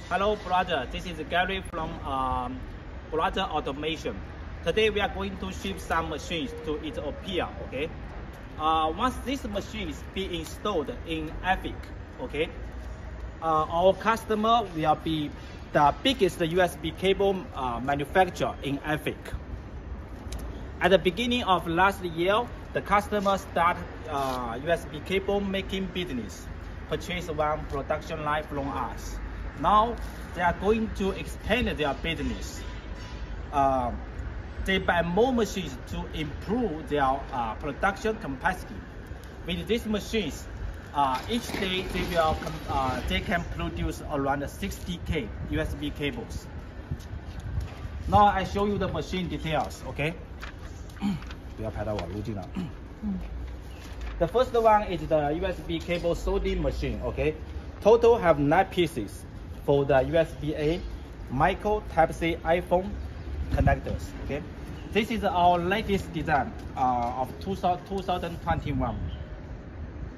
Hello, brother. This is Gary from Brother Automation. Today we are going to ship some machines to Ethiopia. Okay. Once these machines be installed in Ethiopia, okay, our customer will be the biggest USB cable manufacturer in Ethiopia. At the beginning of last year, the customer started USB cable making business, purchased one production line from us. Now they are going to expand their business. They buy more machines to improve their production capacity. With these machines, each day they can produce around 60K USB cables. Now I show you the machine details. Okay. 不要拍到我路径了。The first one is the USB cable sorting machine. Okay, total have 9 pieces for the USB-A, micro Type-C iPhone connectors. Okay, this is our latest design of 2021.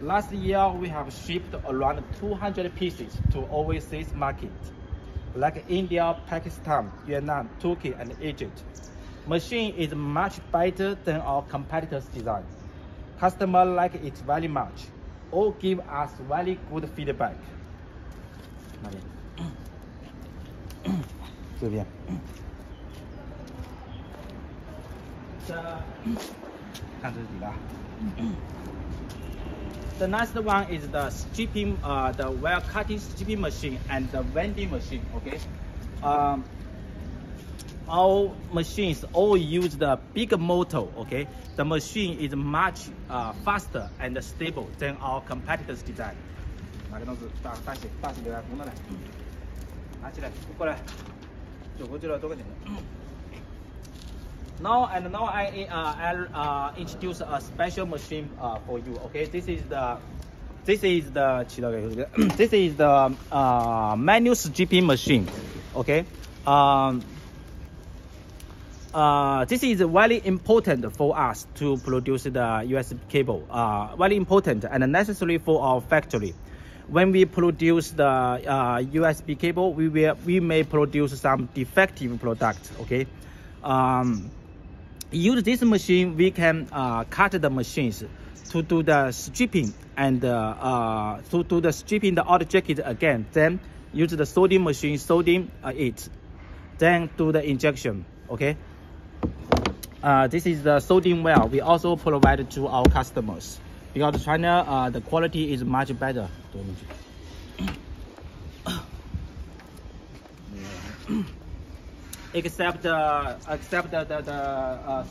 Last year we have shipped around 200 pieces to overseas market, like India, Pakistan, Vietnam, Turkey, and Egypt. Machine is much better than our competitors' design. Customer like it very much. All give us very good feedback. 这边。看这里啦。The next one is the stripping, the wire cutting stripping machine and the vending machine. Okay. Our machines all use the big motor. Okay, the machine is much faster and stable than our competitors' design. 哪个东西大起来，红的来，拿起来，过来，走过去了，多个点。Now I introduce a special machine for you. Okay, this is the manual stripping machine. Okay. This is very important for us to produce the USB cable. Very important and necessary for our factory. When we produce the USB cable, we may produce some defective product. Okay. Use this machine, we can cut the machines to do the stripping and to do the stripping the object again. Then use the sorting machine sorting it. Then do the injection. Okay. This is the sorting well. We also provide to our customers because China the quality is much better. Except the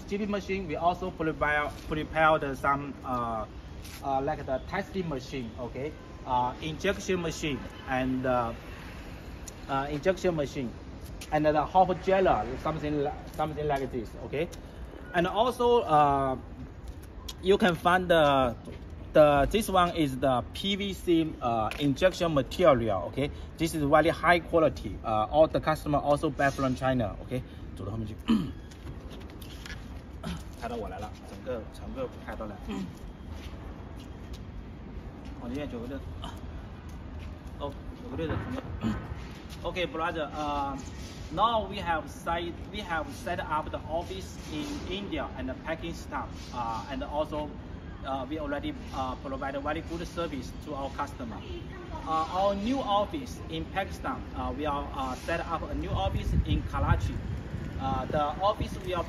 stripping machine, we also prepared some like the testing machine. Okay, injection machine and the hop jeller, something like this. Okay. And also, you can find this one is the PVC injection material. Okay, this is very high quality. All the customer also buy from China. Okay， 走到后面去，拍到我来了，整个拍到了。我这边9个的，哦，9个的整个。Okay, brother. Now we have set up the office in India and Pakistan, and also we already provide a very good service to our customer. Our new office in Pakistan, we are set up a new office in Karachi. The office will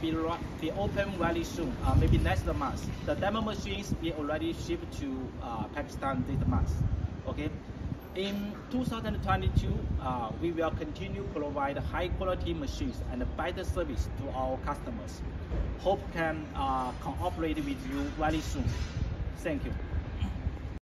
be open very soon, maybe next month. The demo machines we already shipped to Pakistan this month. Okay. In 2022, we will continue to provide high quality machines and better service to our customers. Hope can cooperate with you very soon. Thank you.